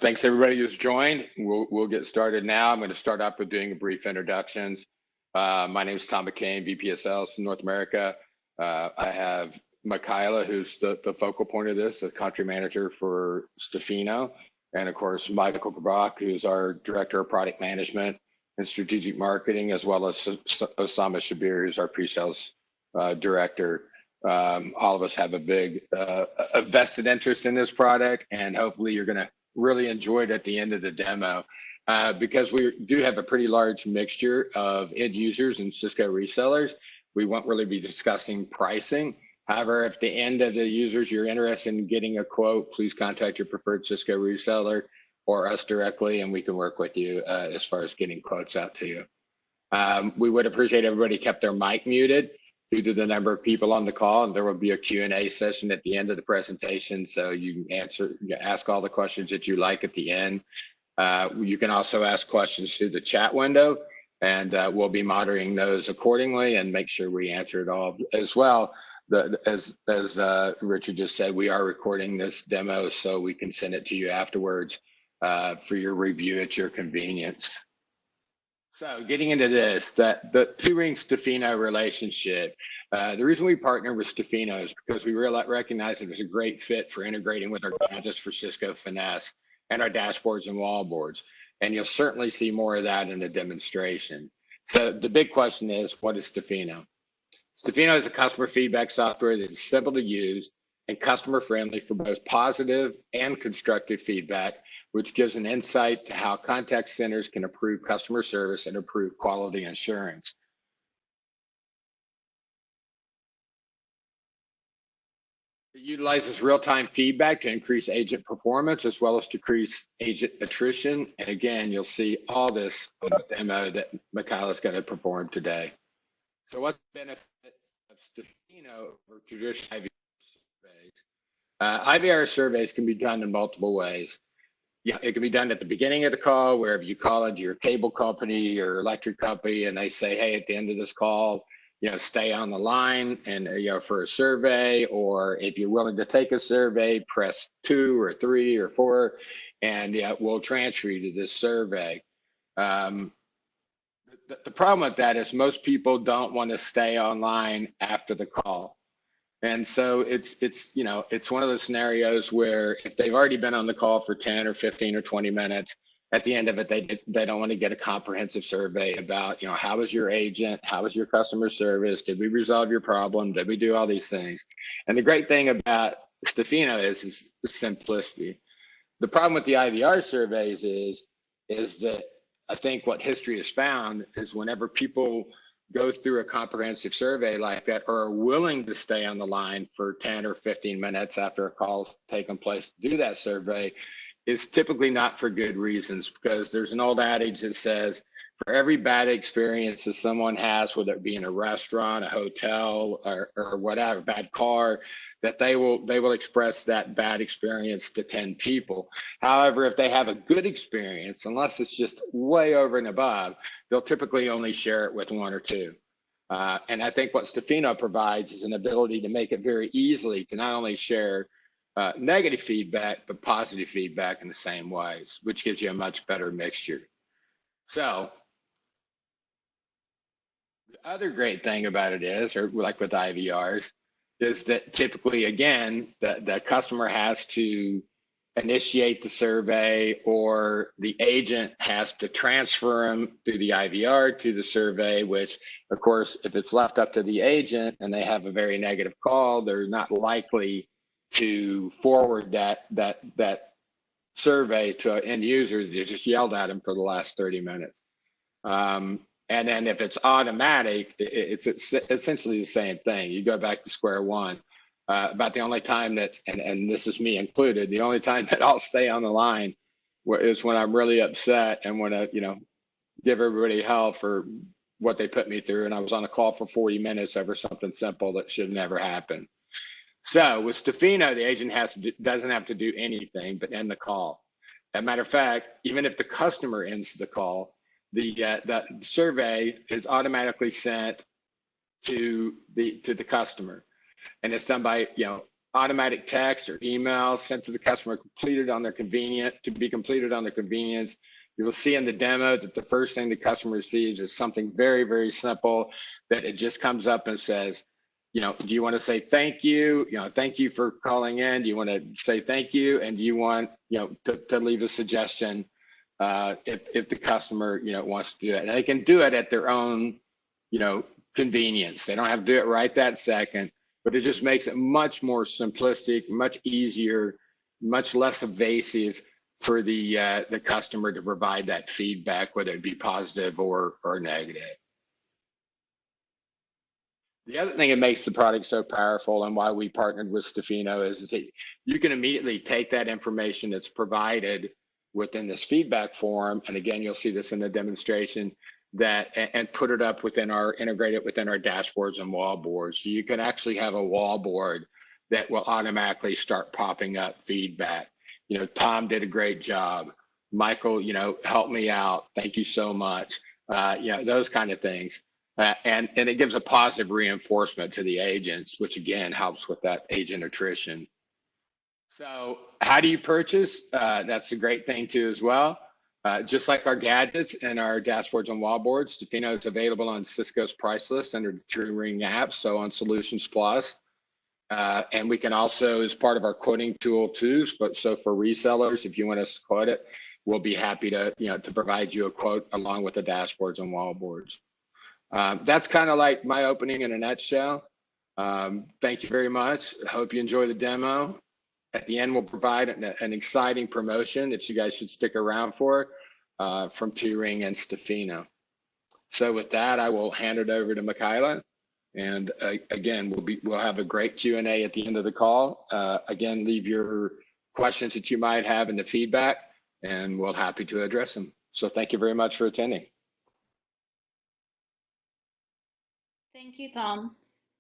Thanks everybody who's joined. We'll get started now. I'm going to start off with doing a brief introductions. My name is Tom McCain, VP of Sales in North America. I have Michaela, who's the focal point of this, the country manager for Staffino, and of course Michael Kabak, who's our director of product management and strategic marketing, as well as Osama Shabir, who's our pre-sales director. All of us have a vested interest in this product, and hopefully you're going to really enjoy it at the end of the demo, because we do have a pretty large mixture of end users and Cisco resellers. We won't really be discussing pricing. However, if the end of the users you're interested in getting a quote, please contact your preferred Cisco reseller or us directly, and we can work with you as far as getting quotes out to you. We would appreciate everybody kept their mic muted due to the number of people on the call, and there will be a Q&A session at the end of the presentation, so you can ask all the questions that you like at the end. You can also ask questions through the chat window, and we'll be monitoring those accordingly and make sure we answer it all as well. As Richard just said, we are recording this demo so we can send it to you afterwards for your review at your convenience. So getting into this, the Two-Ring Staffino relationship, the reason we partner with Staffino is because we recognize that there's a great fit for integrating with our gadgets for Cisco Finesse and our dashboards and wall boards. And you'll certainly see more of that in the demonstration. So the big question is, what is Staffino? Staffino is a customer feedback software that is simple to use and customer friendly for both positive and constructive feedback, which gives an insight to how contact centers can improve customer service and improve quality assurance. It utilizes real-time feedback to increase agent performance as well as decrease agent attrition. And again, you'll see all this in the demo that Michaela is going to perform today. So what's the benefit of Staffino over traditional IVR surveys? IVR surveys can be done in multiple ways. Yeah, it can be done at the beginning of the call, wherever you call it, your cable company or electric company, and they say, hey, at the end of this call, stay on the line and for a survey, or if you're willing to take a survey, press 2 or 3 or 4, and we'll transfer you to this survey. The problem with that is most people don't want to stay online after the call. And so it's one of those scenarios where if they've already been on the call for 10 or 15 or 20 minutes, at the end of it, they don't want to get a comprehensive survey about, how was your agent? How was your customer service? Did we resolve your problem? Did we do all these things? And the great thing about Staffino is simplicity. The problem with the IVR surveys is that I think what history has found is whenever people go through a comprehensive survey like that or are willing to stay on the line for 10 or 15 minutes after a call's taken place to do that survey, is typically not for good reasons, because there's an old adage that says for every bad experience that someone has, whether it be in a restaurant, a hotel, or whatever, bad car, that they will express that bad experience to 10 people. However, if they have a good experience, unless it's just way over and above, they'll typically only share it with 1 or 2. And I think what Staffino provides is an ability to make it very easily to not only share negative feedback, but positive feedback in the same ways, which gives you a much better mixture. So the other great thing about it is, or like with IVRs, is that typically, again, the customer has to initiate the survey, or the agent has to transfer them through the IVR to the survey, which, of course, if it's left up to the agent and they have a very negative call, they're not likely to forward that survey to an end user. They just yelled at them for the last 30 minutes. And then if it's automatic, it's essentially the same thing. You go back to square one. About the only time that, and this is me included, the only time that I'll stay on the line is when I'm really upset and want to, give everybody hell for what they put me through. And I was on a call for 40 minutes over something simple that should never happen. So with Staffino, the agent doesn't have to do anything but end the call. As a matter of fact, even if the customer ends the call, the survey is automatically sent to the customer, and it's done by automatic text or email sent to the customer completed on their convenience to be completed on their convenience. You will see in the demo that the first thing the customer receives is something very, very simple, that it just comes up and says, do you want to say thank you? Thank you for calling in. Do you want to say thank you? And do you want, to leave a suggestion if the customer, wants to do it? And they can do it at their own, convenience. They don't have to do it right that second, but it just makes it much more simplistic, much easier, much less evasive for the customer to provide that feedback, whether it be positive or negative. The other thing that makes the product so powerful and why we partnered with Staffino is that you can immediately take that information that's provided within this feedback form, and again, you'll see this in the demonstration, and put it up integrate it within our dashboards and wall boards. So you can actually have a wall board that will automatically start popping up feedback. Tom did a great job. Michael, help me out. Thank you so much. Those kind of things. And it gives a positive reinforcement to the agents, which again helps with that agent attrition. So how do you purchase? That's a great thing too as well. Just like our gadgets and our dashboards and wall boards, Staffino is available on Cisco's price list under the Turing app, so on Solutions Plus. And we can also, as part of our quoting tool too, so for resellers, if you want us to quote it, we'll be happy to, to provide you a quote along with the dashboards and wall boards. That's kind of like my opening in a nutshell. Thank you very much. I hope you enjoy the demo. At the end, we'll provide an exciting promotion that you guys should stick around for from Turing and Staffino. So with that, I will hand it over to Michaela. And again, we'll have a great Q&A at the end of the call. Again, leave your questions that you might have in the feedback, and we'll happy to address them. So thank you very much for attending. Thank you, Tom.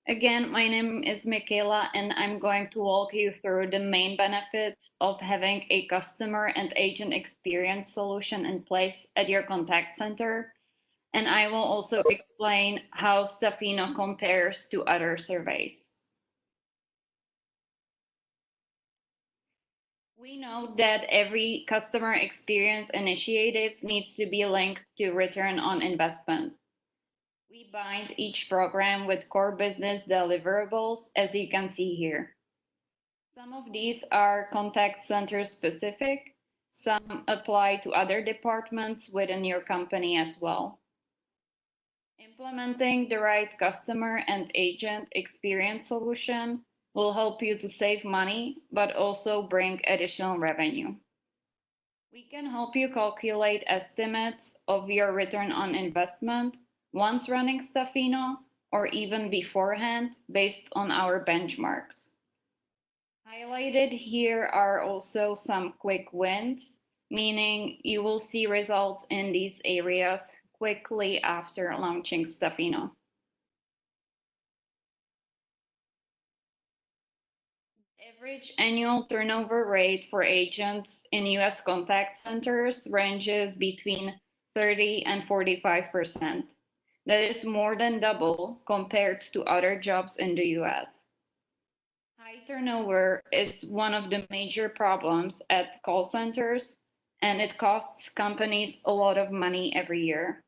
Again, my name is Michaela, and I'm going to walk you through the main benefits of having a customer and agent experience solution in place at your contact center. And I will also explain how Staffino compares to other surveys. We know that every customer experience initiative needs to be linked to return on investment. We bind each program with core business deliverables, as you can see here. Some of these are contact center specific, some apply to other departments within your company as well. Implementing the right customer and agent experience solution will help you to save money, but also bring additional revenue. We can help you calculate estimates of your return on investment once running Staffino, or even beforehand based on our benchmarks. Highlighted here are also some quick wins, meaning you will see results in these areas quickly after launching Staffino. Average annual turnover rate for agents in US contact centers ranges between 30 and 45%. That is more than double compared to other jobs in the US. High turnover is one of the major problems at call centers, and it costs companies a lot of money every year.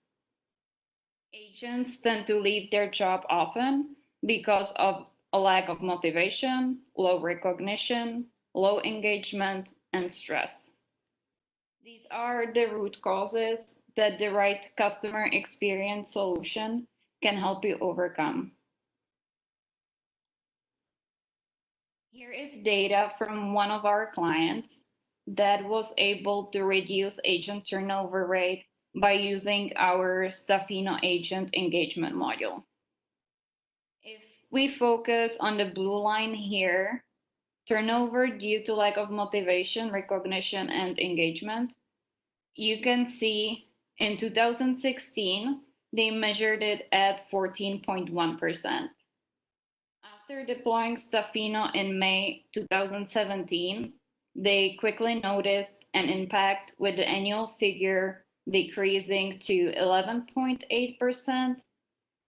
Agents tend to leave their job often because of a lack of motivation, low recognition, low engagement, and stress. These are the root causes that the right customer experience solution can help you overcome. Here is data from one of our clients that was able to reduce agent turnover rate by using our Staffino agent engagement module. If we focus on the blue line here, turnover due to lack of motivation, recognition, and engagement, you can see in 2016, they measured it at 14.1%. After deploying Staffino in May 2017, they quickly noticed an impact with the annual figure decreasing to 11.8%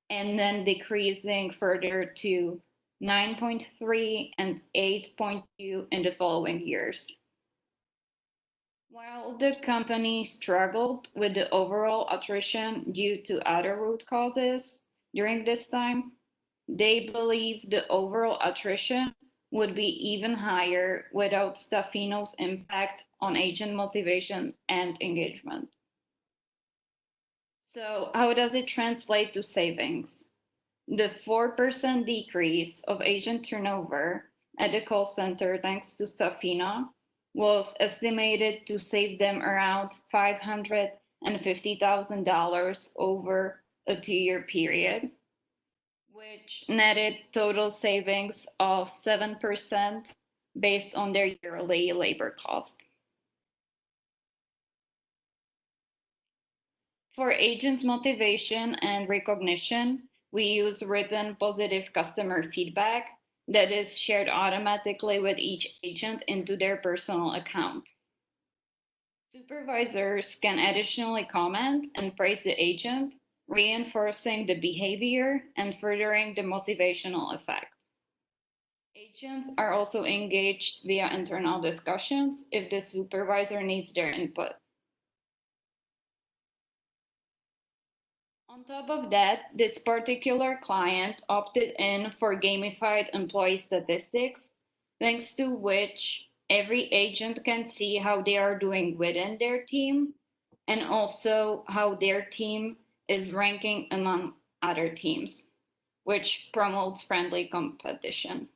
and then decreasing further to 9.3, and 8.2 in the following years. While the company struggled with the overall attrition due to other root causes during this time, they believe the overall attrition would be even higher without Staffino's impact on agent motivation and engagement. So, how does it translate to savings? The 4% decrease of agent turnover at the call center, thanks to Staffino, was estimated to save them around $550,000 over a 2-year period, which netted total savings of 7% based on their yearly labor cost. For agents' motivation and recognition, we use written positive customer feedback that is shared automatically with each agent into their personal account. Supervisors can additionally comment and praise the agent, reinforcing the behavior and furthering the motivational effect. Agents are also engaged via internal discussions if the supervisor needs their input. On top of that, this particular client opted in for gamified employee statistics, thanks to which every agent can see how they are doing within their team and also how their team is ranking among other teams, which promotes friendly competition.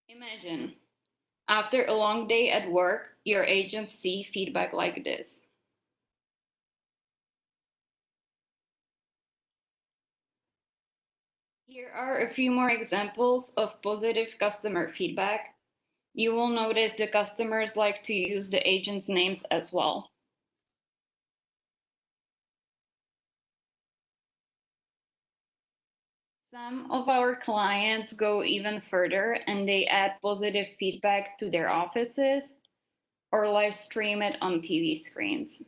Imagine, after a long day at work, your agents see feedback like this. Here are a few more examples of positive customer feedback. You will notice the customers like to use the agents' names as well. Some of our clients go even further and they add positive feedback to their offices or live stream it on TV screens.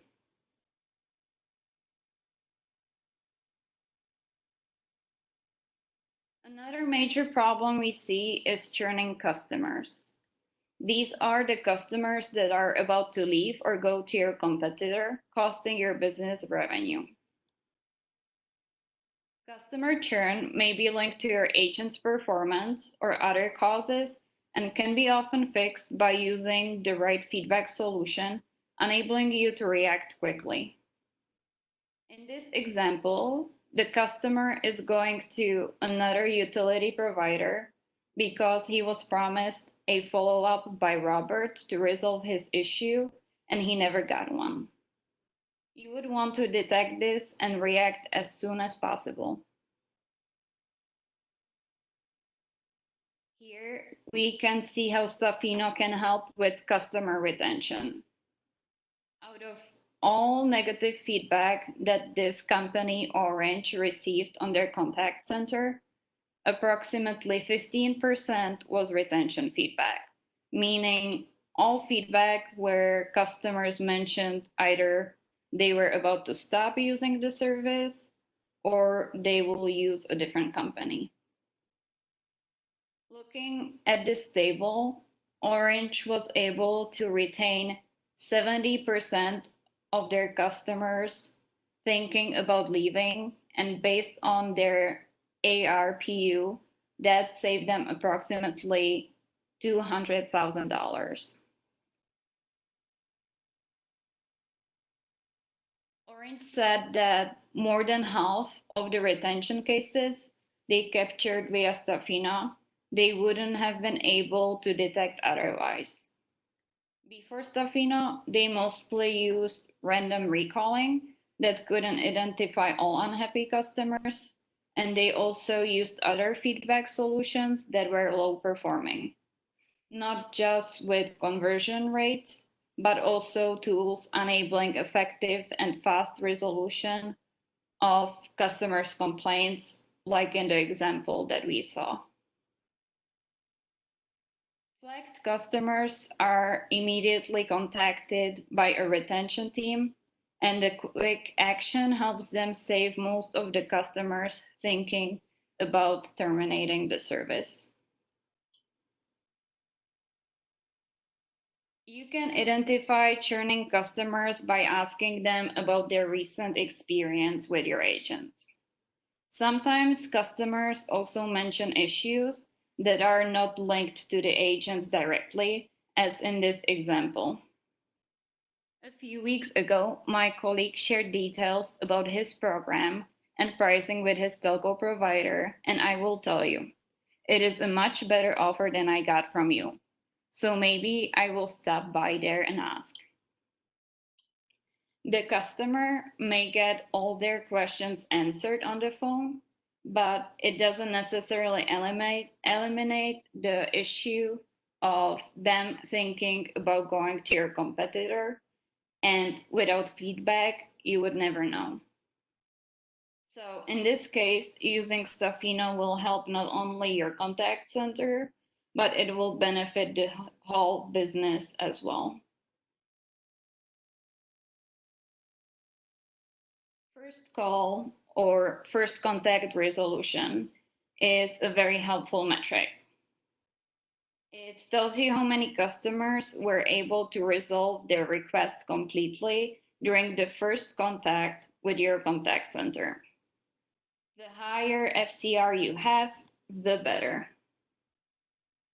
Another major problem we see is churning customers. These are the customers that are about to leave or go to your competitor, costing your business revenue. Customer churn may be linked to your agent's performance or other causes and can be often fixed by using the right feedback solution, enabling you to react quickly. In this example, the customer is going to another utility provider because he was promised a follow-up by Robert to resolve his issue and he never got one. You would want to detect this and react as soon as possible. Here we can see how Staffino can help with customer retention. Out of all negative feedback that this company Orange received on their contact center, approximately 15% was retention feedback, meaning all feedback where customers mentioned either they were about to stop using the service or they will use a different company. Looking at this table, Orange was able to retain 70% of their customers thinking about leaving, and based on their ARPU, that saved them approximately $200,000. Orange said that more than half of the retention cases they captured via Staffino, they wouldn't have been able to detect otherwise. Before Staffino, they mostly used random recalling that couldn't identify all unhappy customers, and they also used other feedback solutions that were low performing, not just with conversion rates, but also tools enabling effective and fast resolution of customers' complaints, like in the example that we saw. Flagged customers are immediately contacted by a retention team and the quick action helps them save most of the customers thinking about terminating the service. You can identify churning customers by asking them about their recent experience with your agents. Sometimes customers also mention issues that are not linked to the agent directly, as in this example. A few weeks ago, my colleague shared details about his program and pricing with his telco provider, and I will tell you, it is a much better offer than I got from you. So maybe I will stop by there and ask. The customer may get all their questions answered on the phone, but it doesn't necessarily eliminate the issue of them thinking about going to your competitor, and without feedback, you would never know. So in this case, using Staffino will help not only your contact center, but it will benefit the whole business as well. First call or first contact resolution is a very helpful metric. It tells you how many customers were able to resolve their request completely during the first contact with your contact center. The higher FCR you have, the better.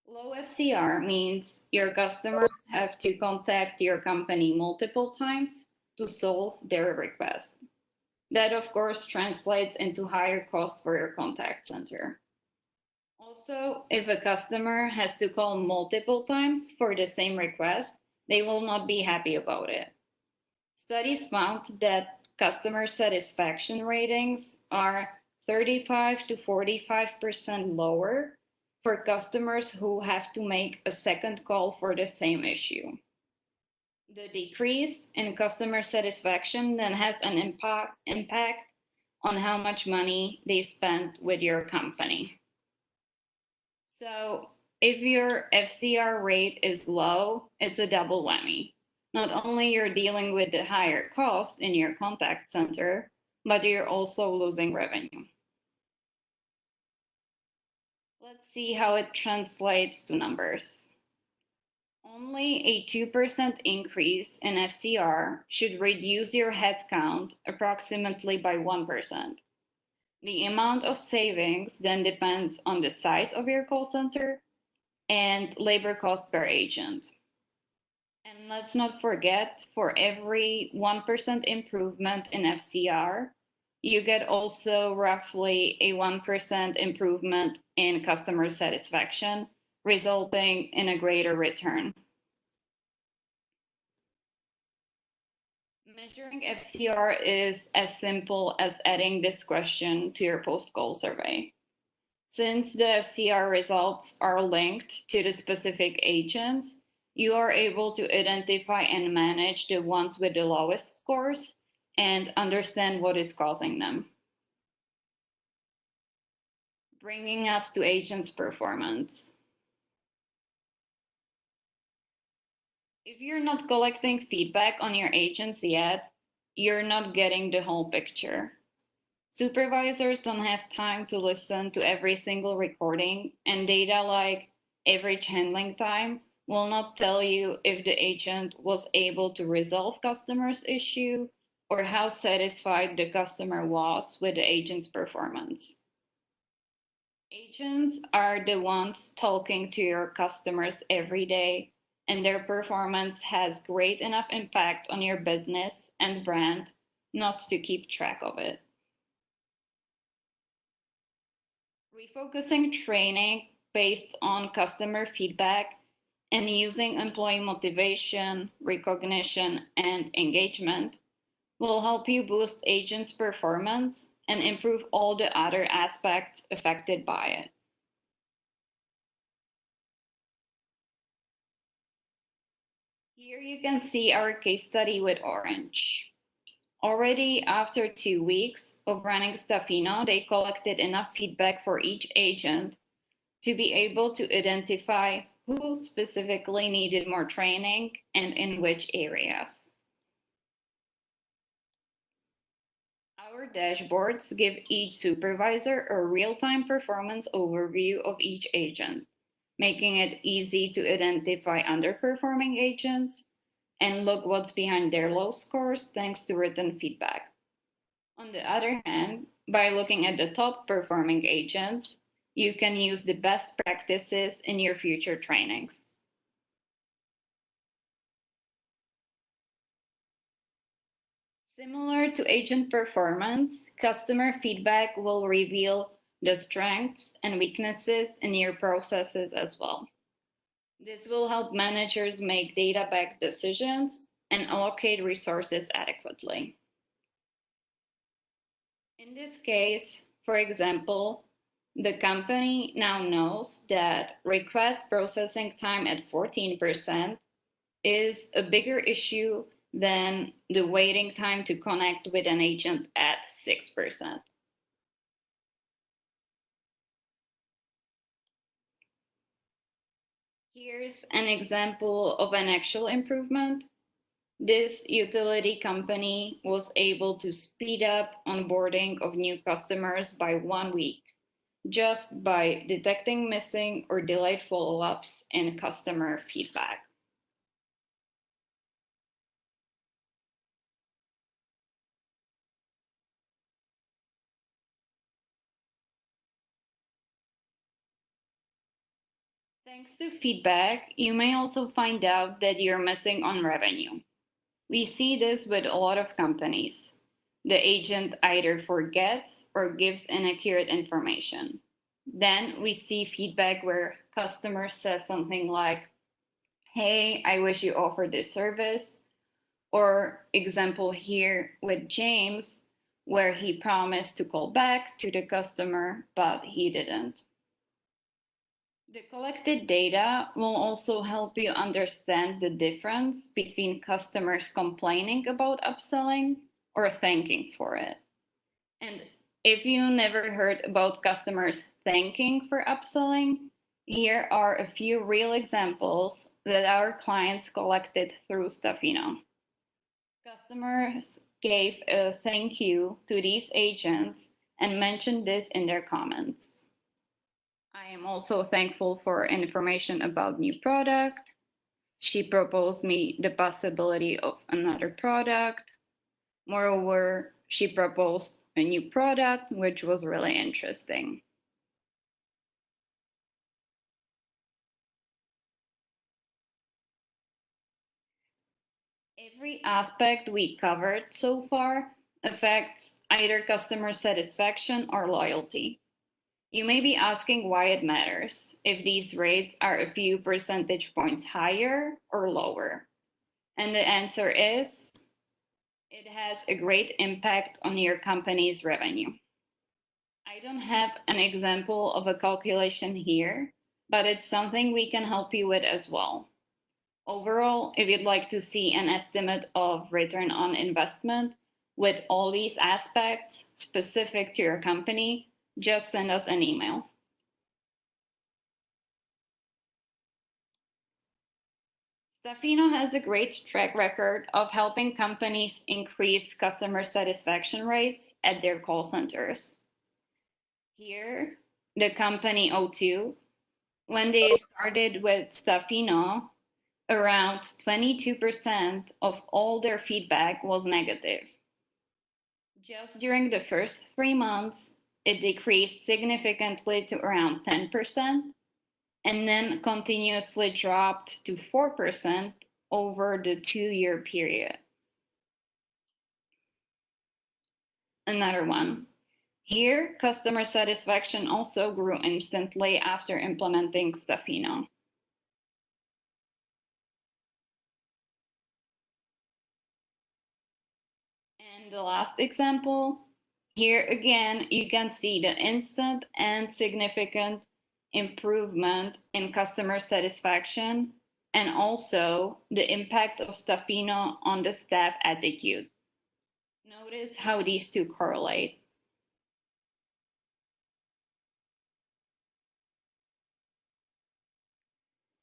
Low FCR means your customers have to contact your company multiple times to solve their request. That, of course, translates into higher cost for your contact center. Also, if a customer has to call multiple times for the same request, they will not be happy about it. Studies found that customer satisfaction ratings are 35 to 45% lower for customers who have to make a second call for the same issue. The decrease in customer satisfaction then has an impact on how much money they spend with your company. So if your FCR rate is low, it's a double whammy. Not only you're dealing with the higher cost in your contact center, but you're also losing revenue. Let's see how it translates to numbers. Only a 2% increase in FCR should reduce your headcount approximately by 1%. The amount of savings then depends on the size of your call center and labor cost per agent. And let's not forget, for every 1% improvement in FCR, you get also roughly a 1% improvement in customer satisfaction, resulting in a greater return. Measuring FCR is as simple as adding this question to your post-call survey. Since the FCR results are linked to the specific agents, you are able to identify and manage the ones with the lowest scores and understand what is causing them. Bringing us to agents' performance. If you're not collecting feedback on your agents yet, you're not getting the whole picture. Supervisors don't have time to listen to every single recording, and data like average handling time will not tell you if the agent was able to resolve customer's issue or how satisfied the customer was with the agent's performance. Agents are the ones talking to your customers every day, and their performance has great enough impact on your business and brand not to keep track of it. Refocusing training based on customer feedback and using employee motivation, recognition, and engagement will help you boost agents' performance and improve all the other aspects affected by it. Here you can see our case study with Orange. Already after 2 weeks of running Staffino, they collected enough feedback for each agent to be able to identify who specifically needed more training and in which areas. Our dashboards give each supervisor a real-time performance overview of each agent, making it easy to identify underperforming agents and look what's behind their low scores thanks to written feedback. On the other hand, by looking at the top performing agents, you can use the best practices in your future trainings. Similar to agent performance, customer feedback will reveal the strengths and weaknesses in your processes as well. This will help managers make data-backed decisions and allocate resources adequately. In this case, for example, the company now knows that request processing time at 14% is a bigger issue than the waiting time to connect with an agent at 6%. Here's an example of an actual improvement. This utility company was able to speed up onboarding of new customers by 1 week, just by detecting missing or delayed follow-ups in customer feedback. Thanks to feedback, you may also find out that you're missing on revenue. We see this with a lot of companies. The agent either forgets or gives inaccurate information. Then we see feedback where customer says something like, "Hey, I wish you offered this service." Or example here with James, where he promised to call back to the customer, but he didn't. The collected data will also help you understand the difference between customers complaining about upselling or thanking for it. And if you never heard about customers thanking for upselling, here are a few real examples that our clients collected through Staffino. Customers gave a thank you to these agents and mentioned this in their comments. I am also thankful for information about new product. She proposed me the possibility of another product. Moreover, she proposed a new product, which was really interesting. Every aspect we covered so far affects either customer satisfaction or loyalty. You may be asking why it matters if these rates are a few percentage points higher or lower. And the answer is, it has a great impact on your company's revenue. I don't have an example of a calculation here, but it's something we can help you with as well. Overall, if you'd like to see an estimate of return on investment with all these aspects specific to your company, just send us an email. Staffino has a great track record of helping companies increase customer satisfaction rates at their call centers. Here, the company O2, when they started with Staffino, around 22% of all their feedback was negative. Just during the first 3 months, it decreased significantly to around 10%, and then continuously dropped to 4% over the 2-year period. Another one. Here, customer satisfaction also grew instantly after implementing Staffino. And the last example, here again, you can see the instant and significant improvement in customer satisfaction and also the impact of Staffino on the staff attitude. Notice how these two correlate.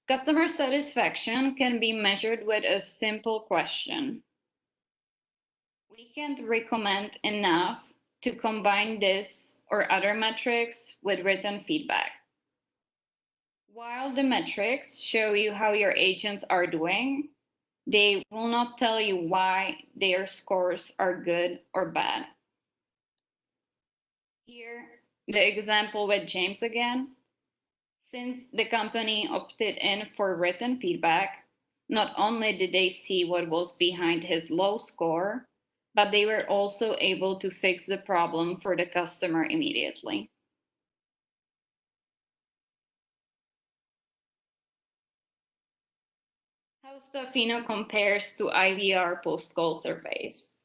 Customer satisfaction can be measured with a simple question. We can't recommend enough to combine this or other metrics with written feedback. While the metrics show you how your agents are doing, they will not tell you why their scores are good or bad. Here, the example with James again. Since the company opted in for written feedback, not only did they see what was behind his low score, but they were also able to fix the problem for the customer immediately. How Staffino compares to IVR post-call surveys.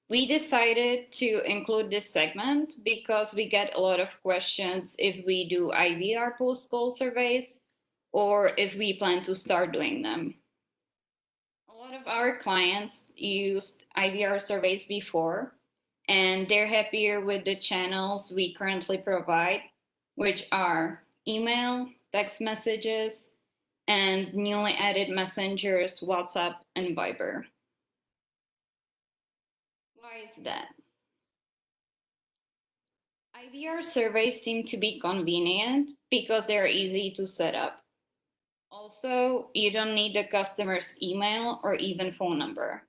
We decided to include this segment because we get a lot of questions if we do IVR post-call surveys or if we plan to start doing them. A lot of our clients used IVR surveys before, and they're happier with the channels we currently provide, which are email, text messages, and newly added messengers, WhatsApp, and Viber. Why is that? IVR surveys seem to be convenient because they're easy to set up. Also, you don't need the customer's email or even phone number.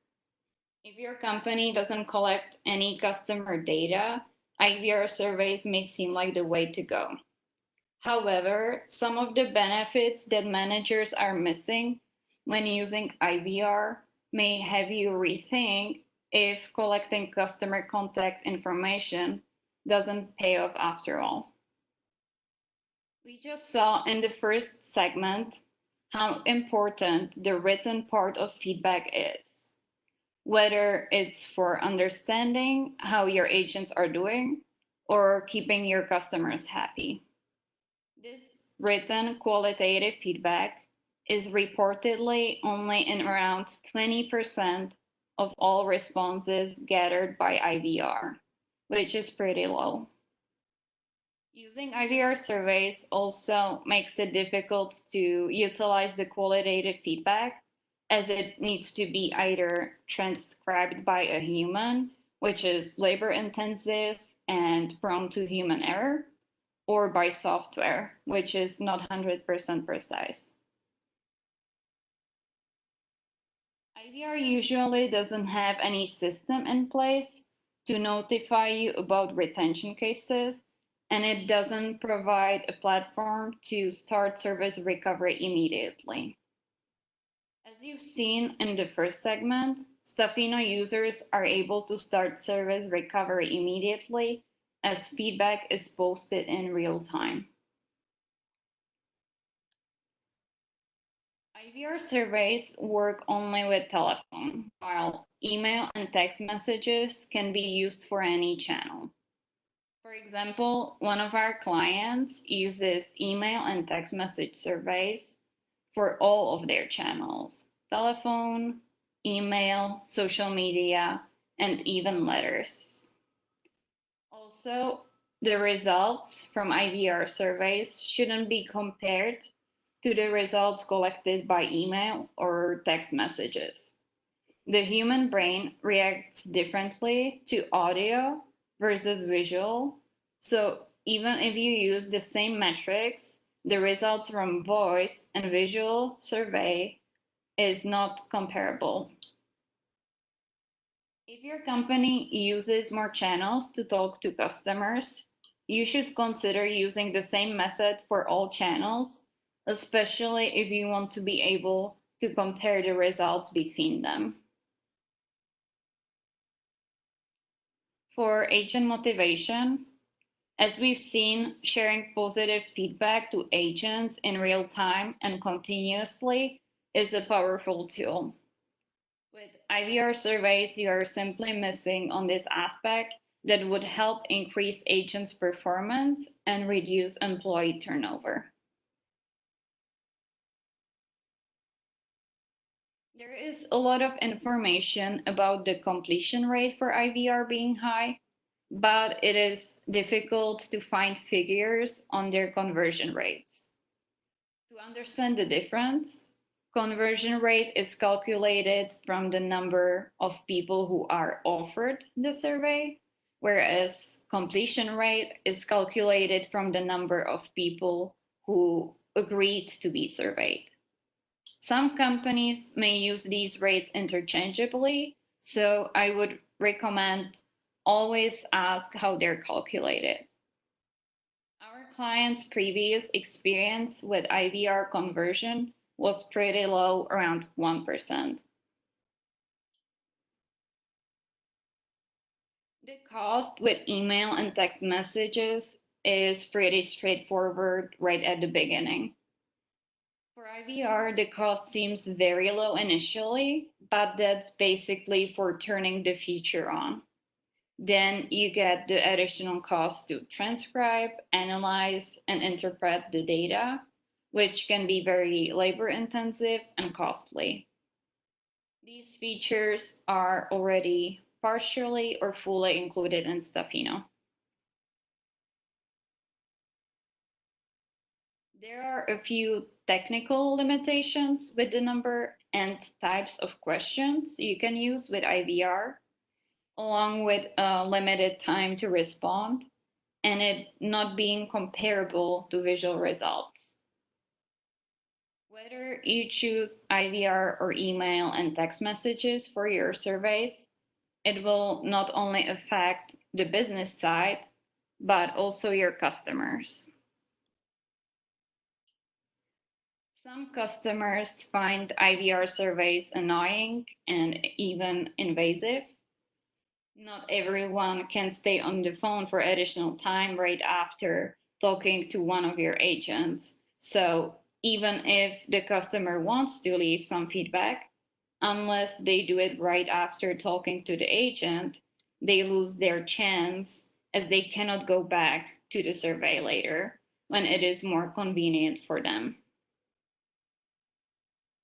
If your company doesn't collect any customer data, IVR surveys may seem like the way to go. However, some of the benefits that managers are missing when using IVR may have you rethink if collecting customer contact information doesn't pay off after all. We just saw in the first segment how important the written part of feedback is, whether it's for understanding how your agents are doing or keeping your customers happy. This written qualitative feedback is reportedly only in around 20% of all responses gathered by IVR, which is pretty low. Using IVR surveys also makes it difficult to utilize the qualitative feedback as it needs to be either transcribed by a human, which is labor intensive and prone to human error, or by software, which is not 100% precise. IVR usually doesn't have any system in place to notify you about retention cases, and it doesn't provide a platform to start service recovery immediately. As you've seen in the first segment, Staffino users are able to start service recovery immediately as feedback is posted in real time. IVR surveys work only with telephone, while email and text messages can be used for any channel. For example, one of our clients uses email and text message surveys for all of their channels: telephone, email, social media, and even letters. Also, the results from IVR surveys shouldn't be compared to the results collected by email or text messages. The human brain reacts differently to audio versus visual, so even if you use the same metrics, the results from voice and visual survey is not comparable. If your company uses more channels to talk to customers, you should consider using the same method for all channels, especially if you want to be able to compare the results between them. For agent motivation, as we've seen, sharing positive feedback to agents in real time and continuously is a powerful tool. With IVR surveys, you are simply missing on this aspect that would help increase agents' performance and reduce employee turnover. There is a lot of information about the completion rate for IVR being high, but it is difficult to find figures on their conversion rates. To understand the difference, Conversion rate is calculated from the number of people who are offered the survey, whereas completion rate is calculated from the number of people who agreed to be surveyed. Some companies may use these rates interchangeably, so I would recommend always ask how they're calculated. Our client's previous experience with IVR conversion was pretty low, around 1%. The cost with email and text messages is pretty straightforward right at the beginning. For IVR, the cost seems very low initially, but that's basically for turning the feature on. Then you get the additional cost to transcribe, analyze, and interpret the data, which can be very labor intensive and costly. These features are already partially or fully included in Staffino. There are a few technical limitations with the number and types of questions you can use with IVR, along with a limited time to respond, and it not being comparable to visual results. Whether you choose IVR or email and text messages for your surveys, it will not only affect the business side, but also your customers. Some customers find IVR surveys annoying and even invasive. Not everyone can stay on the phone for additional time right after talking to one of your agents. So even if the customer wants to leave some feedback, unless they do it right after talking to the agent, they lose their chance as they cannot go back to the survey later when it is more convenient for them.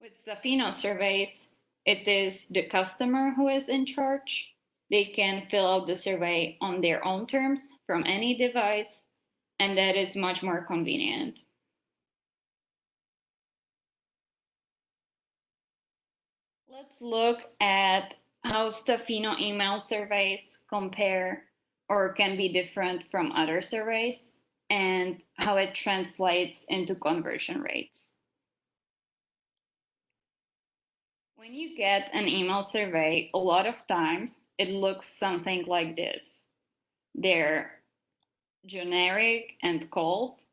With Staffino surveys, it is the customer who is in charge. They can fill out the survey on their own terms from any device, and that is much more convenient. Let's look at how Staffino email surveys compare or can be different from other surveys and how it translates into conversion rates. When you get an email survey, a lot of times it looks something like this. They're generic and cold.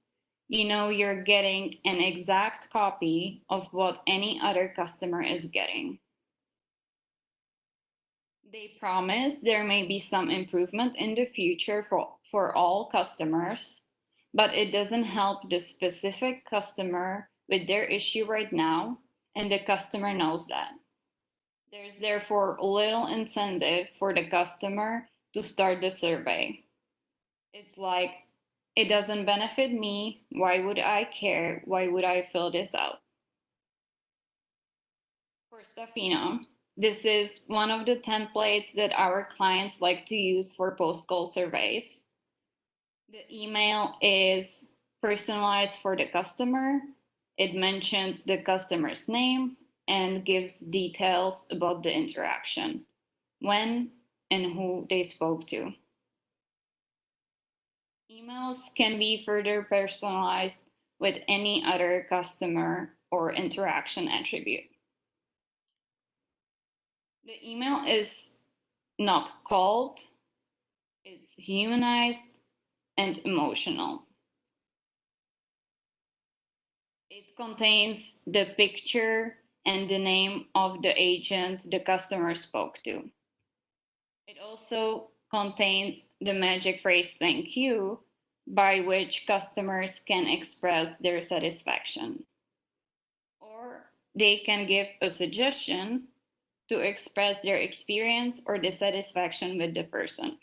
You know you're getting an exact copy of what any other customer is getting. They promise there may be some improvement in the future for all customers, but it doesn't help the specific customer with their issue right now, and the customer knows that. There's therefore little incentive for the customer to start the survey. It's like, it doesn't benefit me. Why would I care? Why would I fill this out? For Staffino, this is one of the templates that our clients like to use for post-call surveys. The email is personalized for the customer. It mentions the customer's name and gives details about the interaction, when and who they spoke to. Emails can be further personalized with any other customer or interaction attribute. The email is not cold, it's humanized and emotional. It contains the picture and the name of the agent the customer spoke to. It also contains the magic phrase "thank you," by which customers can express their satisfaction. Or they can give a suggestion to express their experience or dissatisfaction with the person.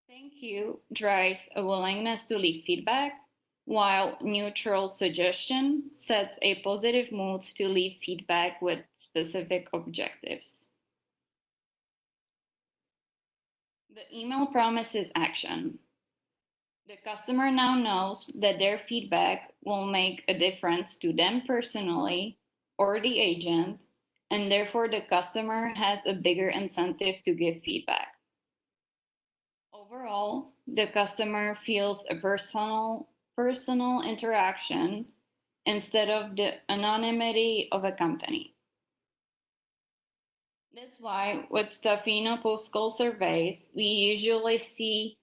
Thank you drives a willingness to leave feedback, while neutral suggestion sets a positive mood to leave feedback with specific objectives. The email promises action. The customer now knows that their feedback will make a difference to them personally or the agent, and therefore the customer has a bigger incentive to give feedback. Overall, the customer feels a personal interaction instead of the anonymity of a company. That's why with Staffino post-call surveys, we usually see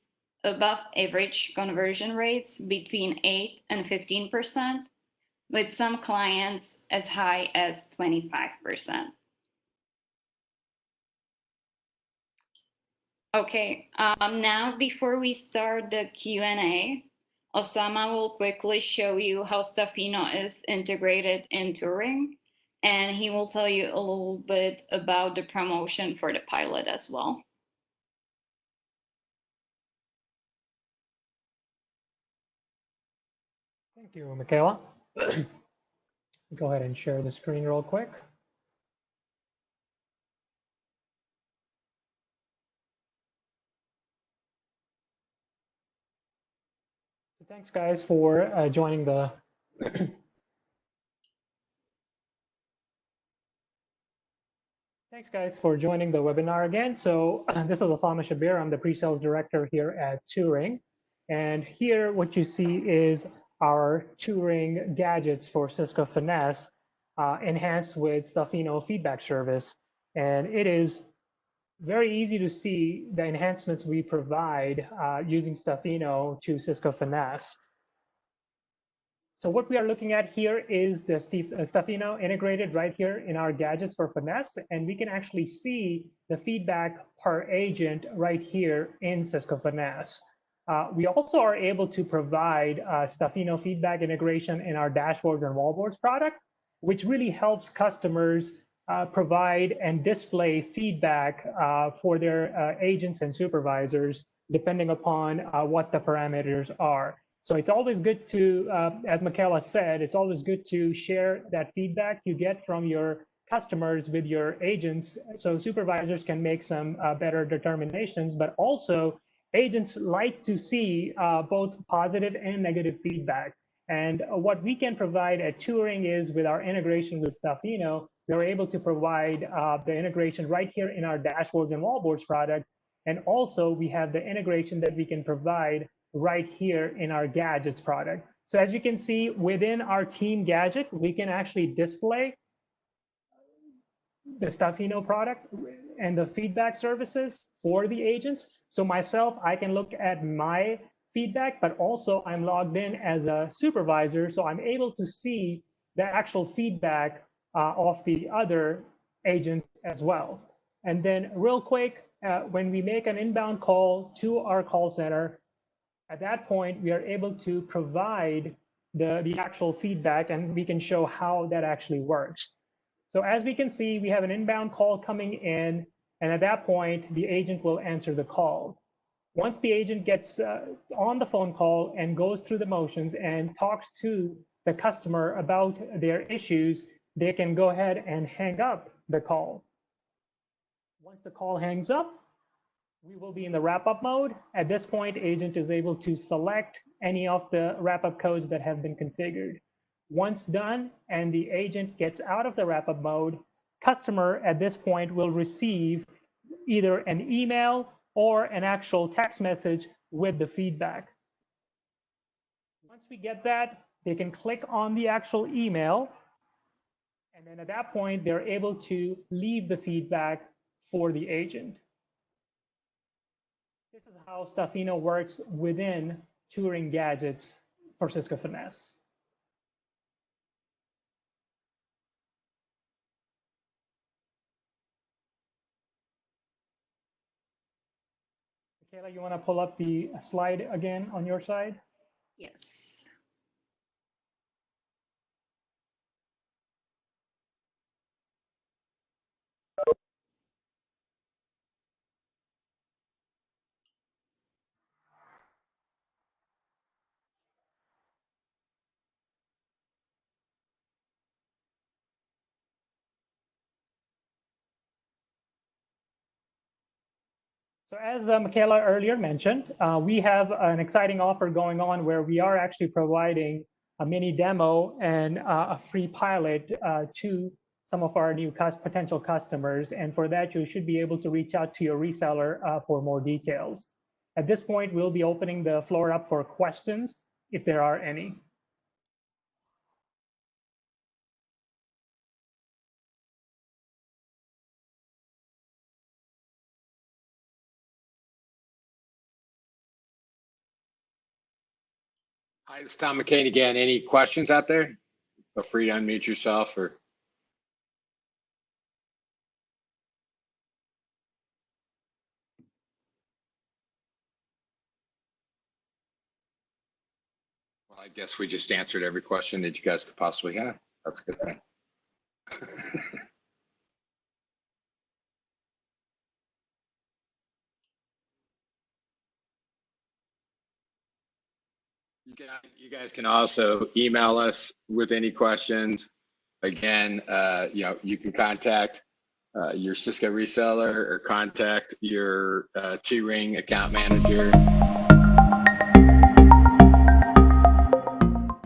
above average conversion rates between 8 and 15%, with some clients as high as 25%. Okay, now before we start the Q&A, Osama will quickly show you how Staffino is integrated in Turing, and he will tell you a little bit about the promotion for the pilot as well. Thank you, Michaela. Go ahead and share the screen real quick. So thanks, guys, for joining the Thanks, guys, for joining the webinar again. So this is Osama Shabir. I'm the pre-sales director here at Turing. And here what you see is our Turing gadgets for Cisco Finesse enhanced with Staffino feedback service. And it is very easy to see the enhancements we provide using Staffino to Cisco Finesse. So what we are looking at here is the Staffino integrated right here in our gadgets for Finesse, and we can actually see the feedback per agent right here in Cisco Finesse. We also are able to provide Staffino feedback integration in our dashboards and wallboards product, which really helps customers provide and display feedback for their agents and supervisors, depending upon what the parameters are. So it's always good to, as Michaela said, it's always good to share that feedback you get from your customers with your agents so supervisors can make some better determinations, but also agents like to see both positive and negative feedback. And what we can provide at Turing is with our integration with Staffino, we're able to provide the integration right here in our dashboards and wallboards product. And also we have the integration that we can provide right here in our gadgets product. So as you can see within our team gadget, we can actually display the Staffino product and the feedback services for the agents. So myself, I can look at my feedback, but also I'm logged in as a supervisor. So I'm able to see the actual feedback of the other agents as well. And then real quick, when we make an inbound call to our call center, at that point, we are able to provide the actual feedback and we can show how that actually works. So as we can see, we have an inbound call coming in, and at that point, the agent will answer the call. Once the agent gets on the phone call and goes through the motions and talks to the customer about their issues, they can go ahead and hang up the call. Once the call hangs up, we will be in the wrap-up mode. At this point, agent is able to select any of the wrap-up codes that have been configured. Once done and the agent gets out of the wrap-up mode, customer at this point will receive either an email or an actual text message with the feedback. Once we get that, they can click on the actual email, and then at that point, they're able to leave the feedback for the agent. This is how Staffino works within Turing gadgets for Cisco Finesse. Michaela, you want to pull up the slide again on your side? Yes. So as Michaela earlier mentioned, we have an exciting offer going on where we are actually providing a mini demo and a free pilot to some of our new potential customers. And for that, you should be able to reach out to your reseller for more details. At this point, we'll be opening the floor up for questions, if there are any. Hi, it's Tom McCain again. Any questions out there? Feel free to unmute yourself or. Well, I guess we just answered every question that you guys could possibly have. That's a good thing. You guys can also email us with any questions. Again, you can contact your Cisco reseller or contact your 2Ring account manager.